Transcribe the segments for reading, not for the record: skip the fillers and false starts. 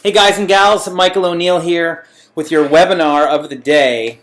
Hey guys and gals, Michael O'Neill here with your webinar of the day.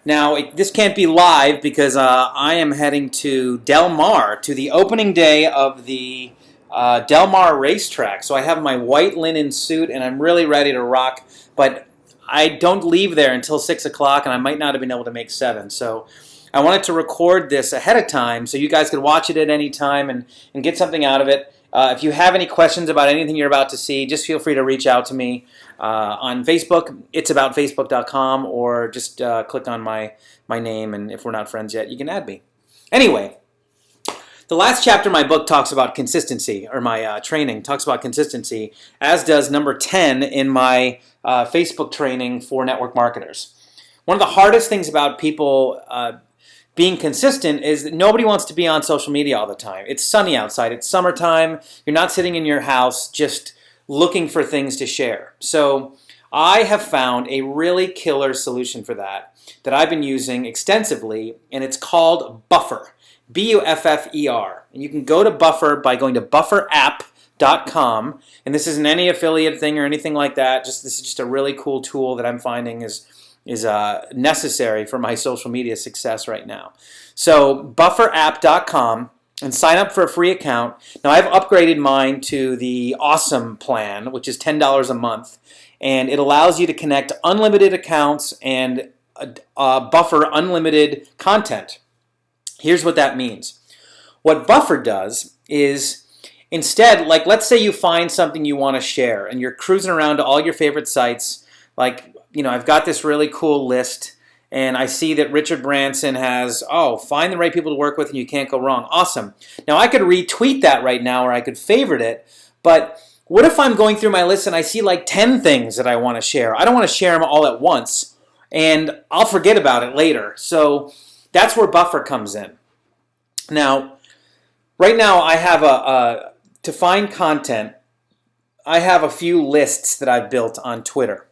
Now, this can't be live because I am heading to Del Mar, to the opening day of the Del Mar racetrack. So I have my white linen suit and I'm really ready to rock, but I don't leave there until 6 o'clock and I might not have been able to make 7. So I wanted to record this ahead of time so you guys could watch it at any time and get something out of it. If you have any questions about anything you're about to see, just feel free to reach out to me on Facebook, it'saboutfacebook.com, or just click on my name, and if we're not friends yet, you can add me. Anyway, the last chapter of my book talks about consistency, or my training talks about consistency, as does number 10 in my Facebook training for network marketers. One of the hardest things about people being consistent is that nobody wants to be on social media all the time. It's sunny outside. It's summertime. You're not sitting in your house just looking for things to share. So I have found a really killer solution for that I've been using extensively, and it's called Buffer. Buffer. And you can go to Buffer by going to bufferapp.com. And this isn't any affiliate thing or anything like that. This is just a really cool tool that I'm finding is necessary for my social media success right now. So bufferapp.com and sign up for a free account. Now I've upgraded mine to the awesome plan, which is $10 a month, and it allows you to connect unlimited accounts and buffer unlimited content. Here's what that means. What Buffer does is, instead, like let's say you find something you want to share and you're cruising around to all your favorite sites, like, you know, I've got this really cool list and I see that Richard Branson has, find the right people to work with and you can't go wrong. Awesome. Now I could retweet that right now or I could favorite it, but what if I'm going through my list and I see like 10 things that I want to share? I don't want to share them all at once and I'll forget about it later. So that's where Buffer comes in. Now, right now I have to find content, I have a few lists that I've built on Twitter.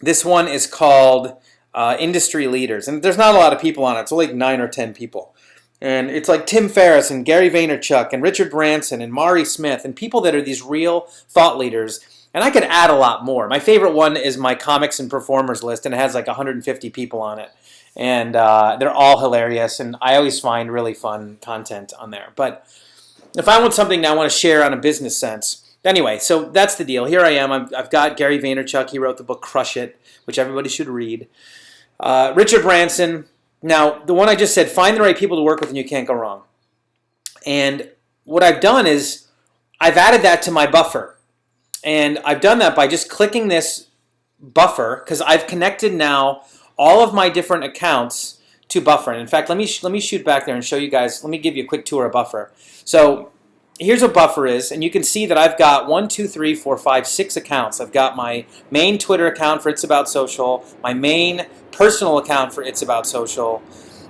This one is called Industry Leaders, and there's not a lot of people on it. It's only like 9 or 10 people. And it's like Tim Ferriss and Gary Vaynerchuk and Richard Branson and Mari Smith and people that are these real thought leaders. And I could add a lot more. My favorite one is my comics and performers list, and it has like 150 people on it. And they're all hilarious, and I always find really fun content on there. But if I want something that I want to share on a business sense, anyway, so that's the deal. Here I am. I've got Gary Vaynerchuk. He wrote the book Crush It, which everybody should read. Richard Branson. Now, the one I just said, find the right people to work with and you can't go wrong. And what I've done is I've added that to my buffer. And I've done that by just clicking this buffer because I've connected now all of my different accounts to Buffer. And in fact, let me shoot back there and show you guys. Let me give you a quick tour of Buffer. So here's what Buffer is, and you can see that I've got 6 accounts. I've got my main Twitter account for It's About Social, my main personal account for It's About Social,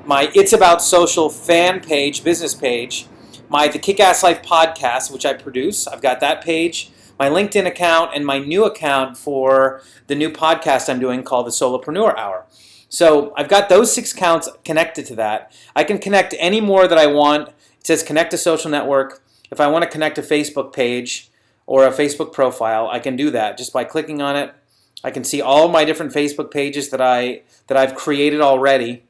my It's About Social fan page, business page, the Kick-Ass Life podcast, which I produce. I've got that page, my LinkedIn account, and my new account for the new podcast I'm doing called the Solopreneur Hour. So I've got those 6 accounts connected to that. I can connect any more that I want. It says connect to social network. If I want to connect a Facebook page or a Facebook profile, I can do that just by clicking on it. I can see all my different Facebook pages that I've created already,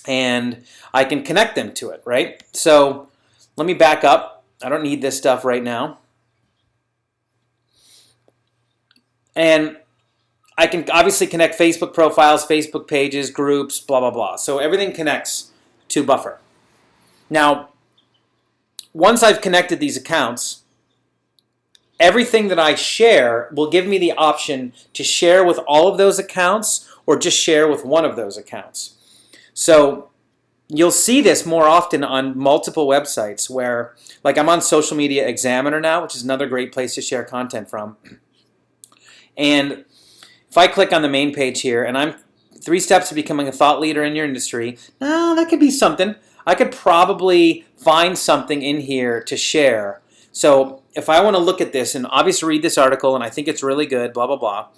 and I can connect them to it, right? So let me back up. I don't need this stuff right now. And I can obviously connect Facebook profiles, Facebook pages, groups, blah, blah, blah. So everything connects to Buffer. Now, once I've connected these accounts, everything that I share will give me the option to share with all of those accounts or just share with one of those accounts. So you'll see this more often on multiple websites where, like I'm on Social Media Examiner now, which is another great place to share content from. And if I click on the main page here, and I'm 3 steps to becoming a thought leader in your industry, that could be something. I could probably find something in here to share. So if I want to look at this and obviously read this article and I think it's really good, blah, blah, blah,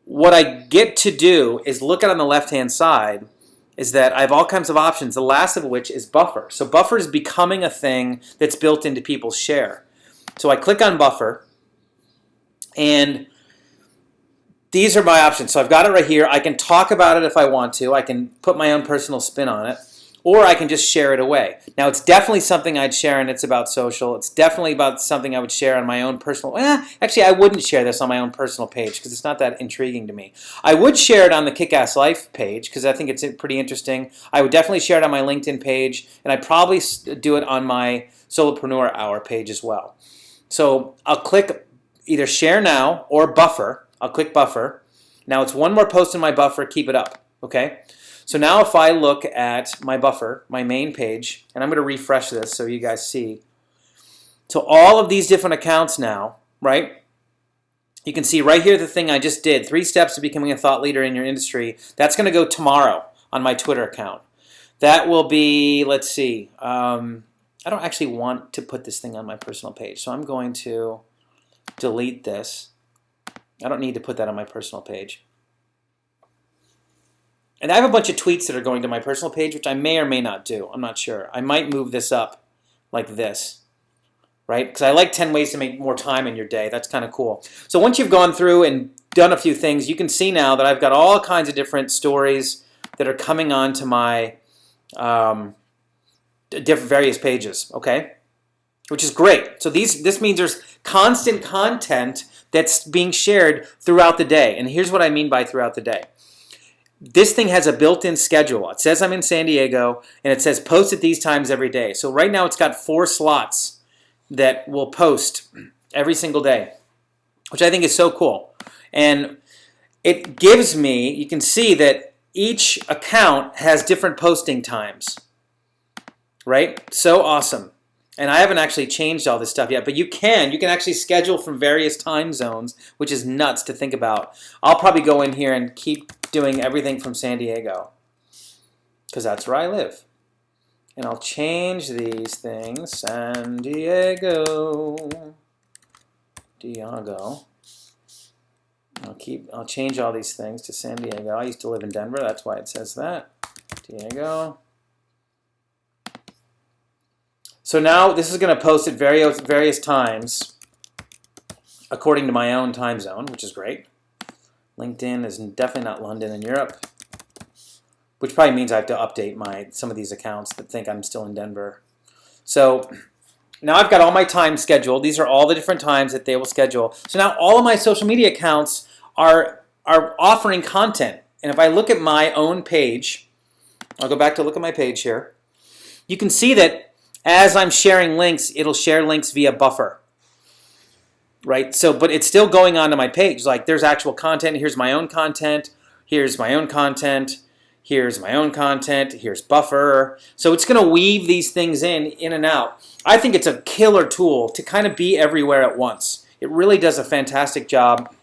what I get to do is look at on the left-hand side is that I have all kinds of options, the last of which is Buffer. So Buffer is becoming a thing that's built into people's share. So I click on Buffer, And these are my options. So I've got it right here. I can talk about it if I want to. I can put my own personal spin on it. Or I can just share it away. Now, it's definitely something I'd share, and it's about social. It's definitely about something I would share on my own personal... actually, I wouldn't share this on my own personal page because it's not that intriguing to me. I would share it on the Kick-Ass Life page because I think it's pretty interesting. I would definitely share it on my LinkedIn page, and I'd probably do it on my Solopreneur Hour page as well. So I'll click either Share Now or Buffer. I'll click Buffer. Now, it's one more post in my buffer. Keep it up, okay? So now if I look at my buffer, my main page, and I'm going to refresh this so you guys see. So all of these different accounts now, right? You can see right here the thing I just did, 3 steps to becoming a thought leader in your industry. That's going to go tomorrow on my Twitter account. That will be, let's see, I don't actually want to put this thing on my personal page, so I'm going to delete this. I don't need to put that on my personal page. And I have a bunch of tweets that are going to my personal page, which I may or may not do. I'm not sure. I might move this up like this, right? Because I like 10 ways to make more time in your day. That's kind of cool. So once you've gone through and done a few things, you can see now that I've got all kinds of different stories that are coming onto my different various pages, okay? Which is great. So this means there's constant content that's being shared throughout the day. And here's what I mean by throughout the day. This thing has a built-in schedule. It says I'm in San Diego, and it says post at these times every day. So right now it's got 4 slots that will post every single day, which I think is so cool. And it gives me, you can see that each account has different posting times, right? So awesome. And I haven't actually changed all this stuff yet, but you can actually schedule from various time zones, which is nuts to think about. I'll probably go in here and keep doing everything from San Diego because that's where I live. And I'll change these things. San Diego. I'll change all these things to San Diego. I used to live in Denver. That's why it says that. Diego. So now this is going to post at various times according to my own time zone, which is great. LinkedIn is definitely not London and Europe, which probably means I have to update some of these accounts that think I'm still in Denver. So now I've got all my time scheduled. These are all the different times that they will schedule. So now all of my social media accounts are offering content. And if I look at my own page, I'll go back to look at my page here. You can see that as I'm sharing links, it'll share links via Buffer, right? So, but it's still going onto my page. Like there's actual content. Here's my own content. Here's my own content. Here's my own content. Here's Buffer. So it's going to weave these things in and out. I think it's a killer tool to kind of be everywhere at once. It really does a fantastic job.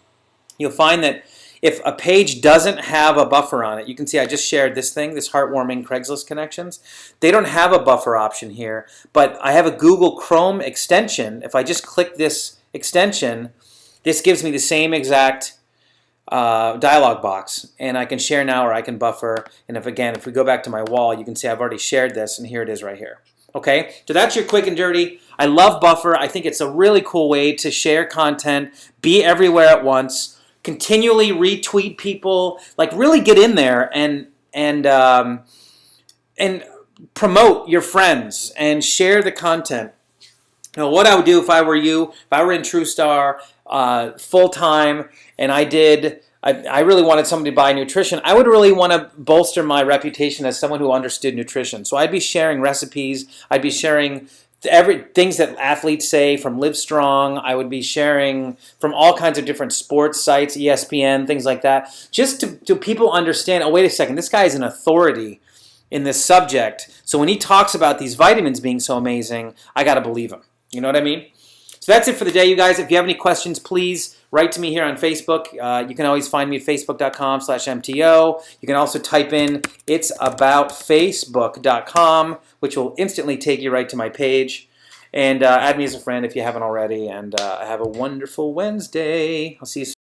You'll find that if a page doesn't have a buffer on it, you can see I just shared this thing, this heartwarming Craigslist connections. They don't have a buffer option here, but I have a Google Chrome extension. If I just click this extension, this gives me the same exact dialog box, and I can share now or I can buffer. And if we go back to my wall, you can see I've already shared this, and here it is right here. Okay, so that's your quick and dirty. I love Buffer. I think it's a really cool way to share content, be everywhere at once, continually retweet people, like really get in there and promote your friends and share the content. You know, what I would do if I were you, if I were in TrueStar full time, and I really wanted somebody to buy nutrition, I would really want to bolster my reputation as someone who understood nutrition. So I'd be sharing recipes. I'd be sharing things that athletes say from Livestrong. I would be sharing from all kinds of different sports sites, ESPN, things like that, just to people understand, oh, wait a second, this guy is an authority in this subject. So when he talks about these vitamins being so amazing, I got to believe him. You know what I mean? So that's it for the day, you guys. If you have any questions, please write to me here on Facebook. You can always find me at facebook.com/MTO. You can also type in itsaboutfacebook.com, which will instantly take you right to my page. And add me as a friend if you haven't already. And have a wonderful Wednesday. I'll see you soon.